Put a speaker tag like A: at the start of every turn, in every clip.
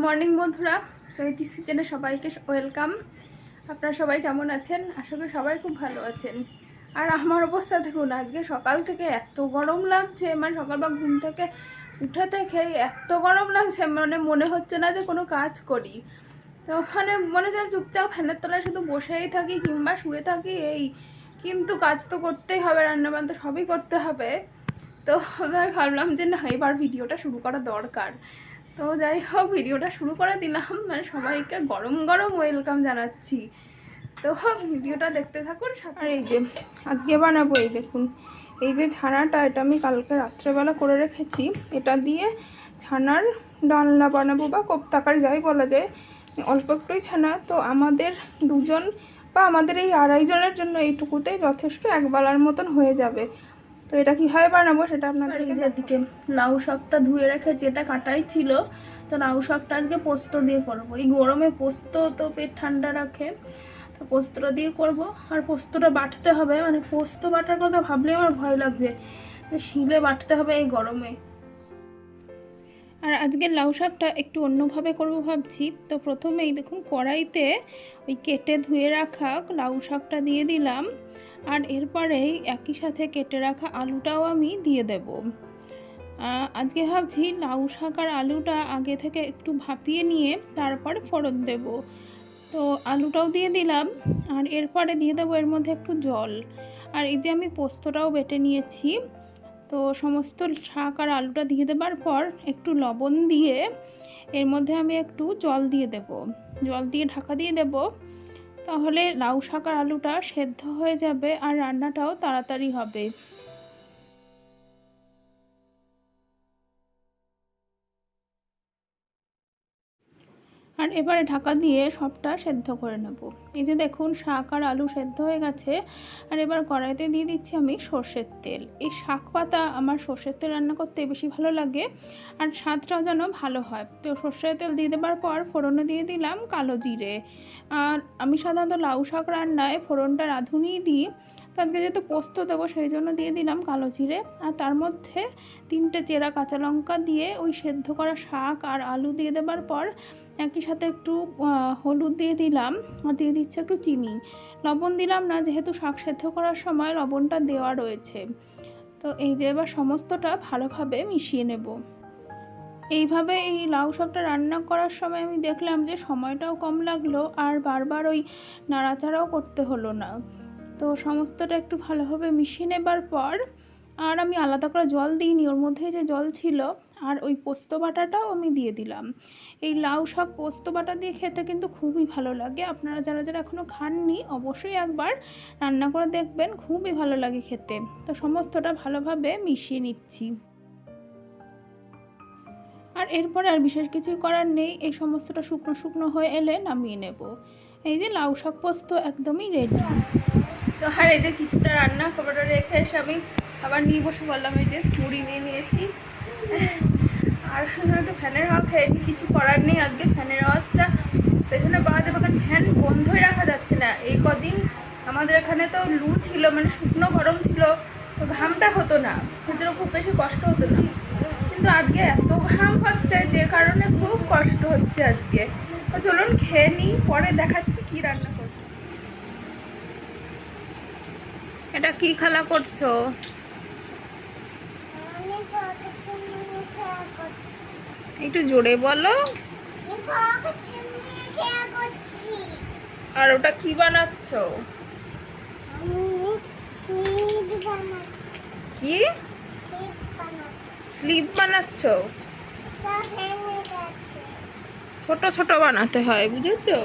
A: Morning বন্ধুরা, চৈতি সিজনে সবাইকে ওয়েলকাম। আপনারা সবাই কেমন আছেন? আশা করি সবাই খুব ভালো আছেন। আর আমার অবস্থা দেখুন, আজকে সকাল থেকে এত গরম লাগছে, মানে সকালবেলা ঘুম থেকে উঠে থেকে এত গরম লাগছে, মানে মনে হচ্ছে না যে কোনো কাজ করি। তো মানে মনে হচ্ছে চুপচাপ ফ্যানের তলায় শুধু বসেই থাকি কিংবা শুয়ে থাকি এই, কিন্তু কাজ তো করতেই হবে, রান্নাবান্না তো সবই করতে হবে। তো আমি ভাবলাম যে না, এবার ভিডিওটা শুরু করা দরকার। তো যাই হোক, ভিডিওটা শুরু করে দিলাম, মানে সবাইকে গরম গরম ওয়েলকাম জানাচ্ছি। তো ভিডিওটা দেখতে থাকুন। আর এই যে আজকে বানাবো, এই দেখুন এই যে ছানাটা, এটা আমি কালকে রাত্রেবেলা করে রেখেছি। এটা দিয়ে ছানার ডালনা বানাবো বা কোপ্তাকারি যাই বলা যায়। অল্প একটুই ছানা, তো আমাদের দুজন বা আমাদের এই আড়াই জনের জন্য এইটুকুতেই যথেষ্ট, এক বেলার মতন হয়ে যাবে। তো এটা কীভাবে বানাবো সেটা আপনাদের দিকে লাউ শাকটা ধুয়ে রেখেছি, এটা কাটাই ছিল। তো লাউ শাকটা আজকে পোস্ত দিয়ে করবো। এই গরমে পোস্ত তো পেট ঠান্ডা রাখে, তো পোস্তটা দিয়ে করব। আর পোস্তটা বাটতে হবে, মানে পোস্ত বাটার কথা ভাবলে আমার ভয় লাগছে, শিলে বাটতে হবে এই গরমে। আর আজকের লাউ শাকটা একটু অন্যভাবে করবো ভাবছি। তো প্রথমেই দেখুন কড়াইতে ওই কেটে ধুয়ে রাখা লাউ শাকটা দিয়ে দিলাম, আর এরপরেই একই সাথে কেটে রাখা আলুটাও আমি দিয়ে দেব। আজকে ভাবছি লাউ শাক আর আলুটা আগে থেকে একটু ভাপিয়ে নিয়ে তারপরে ফোড়ন দেব। তো আলুটাও দিয়ে দিলাম, আর এরপরে দিয়ে দেবো এর মধ্যে একটু জল। আর এই যে আমি পোস্তটাও বেটে নিয়েছি, তো সমস্ত শাক আর আলুটা দিয়ে দেবার পর একটু লবণ দিয়ে এর মধ্যে আমি একটু জল দিয়ে দেব। জল দিয়ে ঢাকা দিয়ে দেব, তাহলে লাউ শাক আর আলুটা সেদ্ধ হয়ে যাবে আর রান্নাটাও তাড়াতাড়ি হবে। আর এবারে ঢাকা দিয়ে সবটা সেদ্ধ করে নেব। এই যে দেখুন শাক আর আলু সেদ্ধ হয়ে গেছে। আর এবার কড়াইতে দিয়ে দিচ্ছি আমি সর্ষের তেল। এই শাক পাতা আমার সর্ষের তেল রান্না করতে বেশি ভালো লাগে, আর স্বাদটাও যেন ভালো হয়। তো সর্ষের তেল দিয়ে দেবার পর ফোড়নে দিয়ে দিলাম কালো জিরে। আর আমি সাধারণত লাউ শাক রান্নায় ফোড়নটা রাঁধুনিই দিই, তো আজকে যেহেতু পোস্ত দেবো সেই জন্য দিয়ে দিলাম কালো জিরে। আর তার মধ্যে 3টে চেরা কাঁচা লঙ্কা দিয়ে ওই সেদ্ধ করা শাক আর আলু দিয়ে দেবার পর একই সাথে একটু হলুদ দিয়ে দিলাম, আর দিয়ে দিচ্ছে একটু চিনি। লবণ দিলাম না, যেহেতু শাক সেদ্ধ করার সময় লবণটা দেওয়া রয়েছে। তো এই যে এবার সমস্তটা ভালোভাবে মিশিয়ে নেব। এইভাবে এই লাউ শাকটা রান্না করার সময় আমি দেখলাম যে সময়টাও কম লাগলো, আর বারবার ওই নাড়াচাড়াও করতে হলো না। তো সমস্তটা একটু ভালোভাবে মিশিয়ে নেবার পর, আর আমি আলাদা করে জল দিইনি, ওর মধ্যে যে জল ছিল আর ওই পোস্ত বাটাটাও আমি দিয়ে দিলাম। এই লাউ শাক পোস্ত বাটা দিয়ে খেতে কিন্তু খুবই ভালো লাগে। আপনারা যারা যারা এখনও খাননি অবশ্যই একবার রান্না করে দেখবেন, খুবই ভালো লাগে খেতে। তো সমস্তটা ভালোভাবে মিশিয়ে নিচ্ছি। আর এরপরে আর বিশেষ কিছুই করার নেই, এই সমস্তটা শুকনো শুকনো হয়ে এলে নামিয়ে নেব। এই যে লাউ শাক পোস্ত একদমই রেডি। তো আর এই যে কিছুটা রান্না খবরটা রেখে এসে আমি আবার নিয়ে বসে বললাম, এই যে মুড়ি নিয়ে নিয়েছি। আর একটু ফ্যানের হাওয়া খেয়ে নিই, কিছু করার নেই। আজকে ফ্যানের আওয়াজটা পেছনে পাওয়া যাবে, কারণ ফ্যান বন্ধই রাখা যাচ্ছে না। এই কদিন আমাদের এখানে তো লু ছিল, মানে শুকনো গরম ছিল, তো ঘামটা হতো না, সেজন্য খুব বেশি কষ্ট হতো না। কিন্তু আজকে এত ঘাম হচ্ছে, যে কারণে খুব কষ্ট হচ্ছে আজকে। তো চলুন খেয়ে নিই, পরে দেখাচ্ছি কি রান্না করছি। এটা কি খেলা করছো? একটু জোরে বলো। আর ওটা কি বানাচ্ছ? কি স্লিপ বানাচ্ছ? ছোট ছোট বানাতে হয়, বুঝেছো?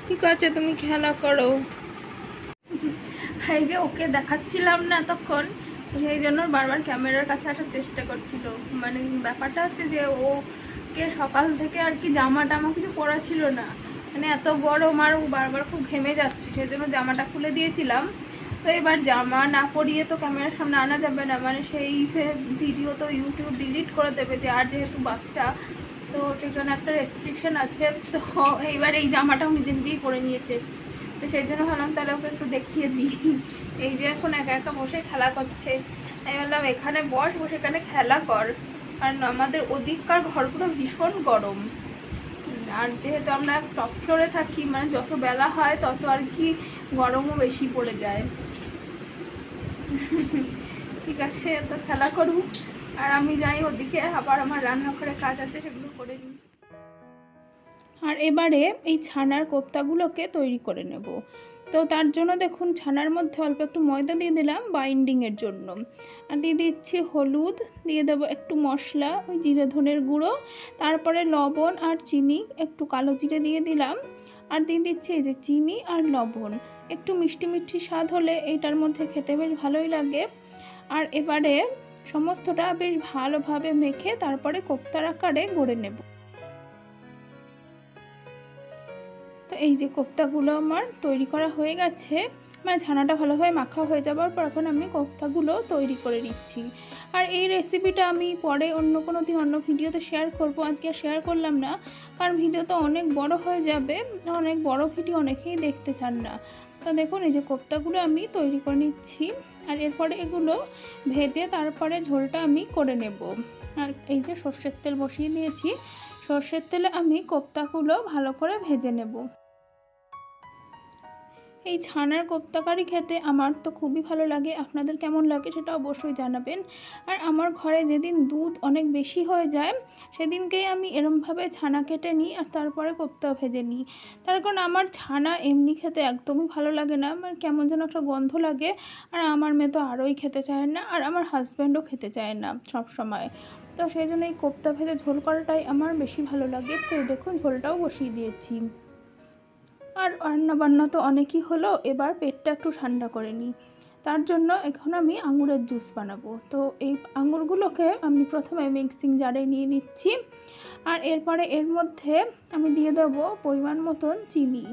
A: ঠিক আছে, তুমি খেলা করো। এই যে ওকে দেখাচ্ছিলাম না তখন, সেই জন্য বারবার ক্যামেরার কাছে আসার চেষ্টা করছিল। মানে ব্যাপারটা হচ্ছে যে ওকে সকাল থেকে আর কি জামা টামা কিছু পরা ছিল না, মানে এত গরম আর ও বারবার খুব ঘেমে যাচ্ছে, সেই জন্য জামাটা খুলে দিয়েছিলাম। তো এবার জামা না পরিয়ে তো ক্যামেরার সামনে আনা যাবে না, মানে সেই ভিডিও তো ইউটিউব ডিলিট করে দেবে, যে আর যেহেতু বাচ্চা, তো সেই জন্য একটা রেস্ট্রিকশন আছে। তো এইবার এই জামাটাও নিজে নিজেই পরে নিয়েছে, তো সেই জন্য ভাবলাম তাহলে ওকে একটু দেখিয়ে দিই। এই যে এখন একা একা বসে খেলা করছে, আমি বললাম এখানে বসে এখানে খেলা কর। কারণ আমাদের ওদিককার ঘরগুলো ভীষণ গরম। আর যেহেতু আমরা টপ ফ্লোরে থাকি, মানে যত বেলা হয় তত আর কি গরমও বেশি পড়ে যায়। ঠিক আছে, তো খেলা করুক, আর আমি যাই ওদিকে, আবার আমার রান্নাঘরে কাজ আছে, সেগুলো করে নিই। আর এবারে এই ছানার কোপ্তাগুলোকে তৈরি করে নেব। তো তার জন্য দেখুন ছানার মধ্যে অল্প একটু ময়দা দিয়ে দিলাম বাইন্ডিংয়ের জন্য, আর দিয়ে দিচ্ছি হলুদ, দিয়ে দেবো একটু মশলা, ওই জিরে ধনের গুঁড়ো, তারপরে লবণ আর চিনি, একটু কালো জিরে দিয়ে দিলাম, আর দিয়ে দিচ্ছি এই যে চিনি আর লবণ। একটু মিষ্টি মিষ্টি স্বাদ হলে এইটার মধ্যে খেতে বেশ ভালোই লাগে। আর এবারে সমস্তটা বেশ ভালোভাবে মেখে তারপরে কোপ্তার আকারে গড়ে নেব। তো এই যে কোপ্তাগুলো আমার তৈরি করা হয়ে গেছে, মানে ছানাটা ভালোভাবে মাখা হয়ে যাবার পর এখন আমি কোপ্তাগুলো তৈরি করে নিচ্ছি। আর এই রেসিপিটা আমি পরে অন্য কোনো দিন অন্য ভিডিওতে শেয়ার করব, আজকে আর শেয়ার করলাম না, কারণ ভিডিও তো অনেক বড় হয়ে যাবে, অনেক বড় ভিডিও অনেকেই দেখতে চান না। তো দেখুন এই যে কোপ্তাগুলো আমি তৈরি করে নিচ্ছি, আর এরপরে এগুলো ভেজে তারপরে ঝোলটা আমি করে নেব। আর এই যে সর্ষের তেল বসিয়ে দিয়েছি, সর্ষের তেলে আমি কোপ্তাগুলো ভালো করে ভেজে নেব। এই ছানার কোপ্তা কারি খেতে আমার তো খুবই ভালো লাগে, আপনাদের কেমন লাগে সেটা অবশ্যই জানাবেন। আর আমার ঘরে যেদিন দুধ অনেক বেশি হয়ে যায় সেদিনকেই আমি এরমভাবে ছানা কেটে নিই আর তারপরে কোপ্তা ভেজে নিই। তার কারণ আমার ছানা এমনি খেতে একদমই ভালো লাগে না, আমার কেমন যেন একটা গন্ধ লাগে, আর আমার মেয়ে তো আরোই খেতে চায় না, আর আমার হাজব্যান্ডও খেতে চায় না সব সময়। তো সেই জন্য এই কোপ্তা ভেজে ঝোল করাটাই আমার বেশি ভালো লাগে। তো দেখুন ঝোলটাও বসিয়ে দিয়েছি। আর রান্নাবান্না তো অনেকই হলো, এবার পেটটা একটু ঠান্ডা করে নিই। তার জন্য এখন আমি আঙুরের জুস বানাবো। তো এই আঙুরগুলোকে আমি প্রথমে মিক্সিং জারে নিয়ে নিচ্ছি, আর এরপরে এর মধ্যে আমি দিয়ে দেবো পরিমাণ মতন চিনি।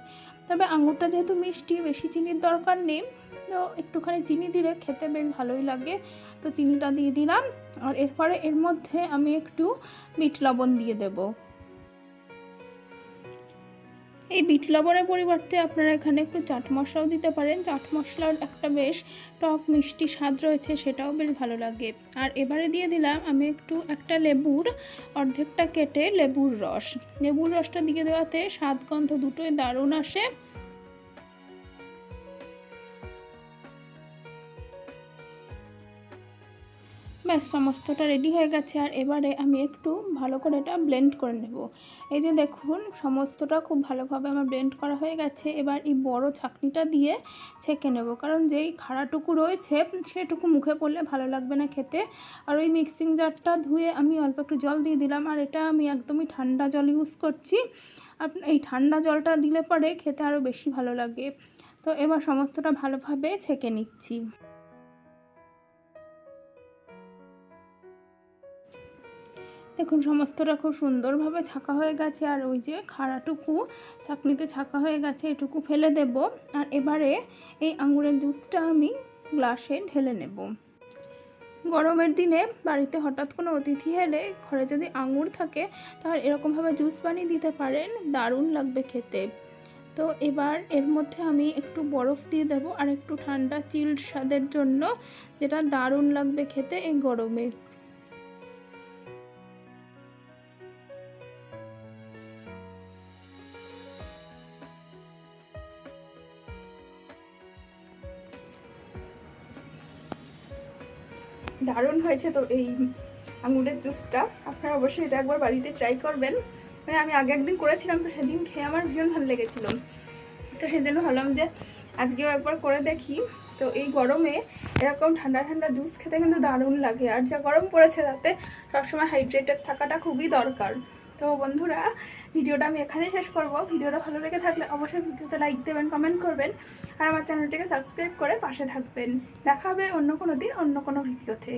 A: তবে আঙুরটা যেহেতু মিষ্টি, বেশি চিনির দরকার নেই, তো একটুখানি চিনি দিলে খেতে বেশ ভালোই লাগে। তো চিনিটা দিয়ে দিলাম, আর এরপরে এর মধ্যে আমি একটু বিট লবণ দিয়ে দেবো। এই বিট লবণের পরিবর্তে আপনারা এখানে একটু চাট মশলাও দিতে পারেন, চাট মশলার একটা বেশ টক মিষ্টি স্বাদ রয়েছে, সেটাও বেশ ভালো লাগে। আর এবারে দিয়ে দিলাম আমি একটা লেবুর অর্ধেকটা কেটে লেবুর রসটা দিয়ে দেওয়াতে স্বাদ গন্ধ দুটোই দারুণ আসে। ব্যাস সমস্তটা রেডি হয়ে গেছে, আর এবারে আমি একটু ভালো করে এটা ব্লেন্ড করে নেব। এই যে দেখুন সমস্তটা খুব ভালোভাবে আমার ব্লেন্ড করা হয়ে গেছে। এবার এই বড় ছাঁকনিটা দিয়ে ছেঁকে নেব, কারণ যেই খাড়াটুকু রয়েছে সেটুকু মুখে পড়লে ভালো লাগবে না খেতে। আর ওই মিক্সিং জারটা ধুয়ে আমি অল্প একটু জল দিয়ে দিলাম, আর এটা আমি একদমই ঠান্ডা জল ইউজ করছি। এই ঠান্ডা জলটা দিলে পরে খেতে আরও বেশি ভালো লাগে। তো এবার সমস্তটা ভালোভাবে ছেঁকে নিচ্ছি। দেখুন সমস্তটা খুব সুন্দরভাবে ছাঁকা হয়ে গেছে, আর ওই যে খাড়াটুকু চাকনিতে ছাঁকা হয়ে গেছে, এটুকু ফেলে দেব। আর এবারে এই আঙুরের জুসটা আমি গ্লাসে ঢেলে নেব। গরমের দিনে বাড়িতে হঠাৎ কোনো অতিথি এলে ঘরে যদি আঙুর থাকে তাহলে এরকমভাবে জুস বানিয়ে দিতে পারেন, দারুণ লাগবে খেতে। তো এবার এর মধ্যে আমি একটু বরফ দিয়ে দেব, আর একটু ঠান্ডা চিল্ড স্বাদের জন্য, যেটা দারুণ লাগবে খেতে এই গরমে। দারুণ হয়েছে তো এই আঙুরের জুসটা, আপনারা অবশ্যই এটা একবার বাড়িতে ট্রাই করবেন। মানে আমি আগে একদিন করেছিলাম, তো সেদিন খেয়ে আমার ভীষণ ভালো লেগেছিল, তো সেজন্য ভাবলাম যে আজকেও একবার করে দেখি। তো এই গরমে এরকম ঠান্ডা ঠান্ডা জুস খেতে কিন্তু দারুণ লাগে, আর যা গরম পড়েছে তাতে সবসময় হাইড্রেটেড থাকাটা খুবই দরকার। তো বন্ধুরা ভিডিওটা আমি এখানে শেষ করব। ভিডিওটা ভালো লেগে থাকলে অবশ্যই ভিডিওতে লাইক দেবেন, কমেন্ট করবেন, আর আমার চ্যানেলটিকে সাবস্ক্রাইব করে পাশে থাকবেন। দেখা হবে অন্য কোনো দিন অন্য কোনো ভিডিওতে।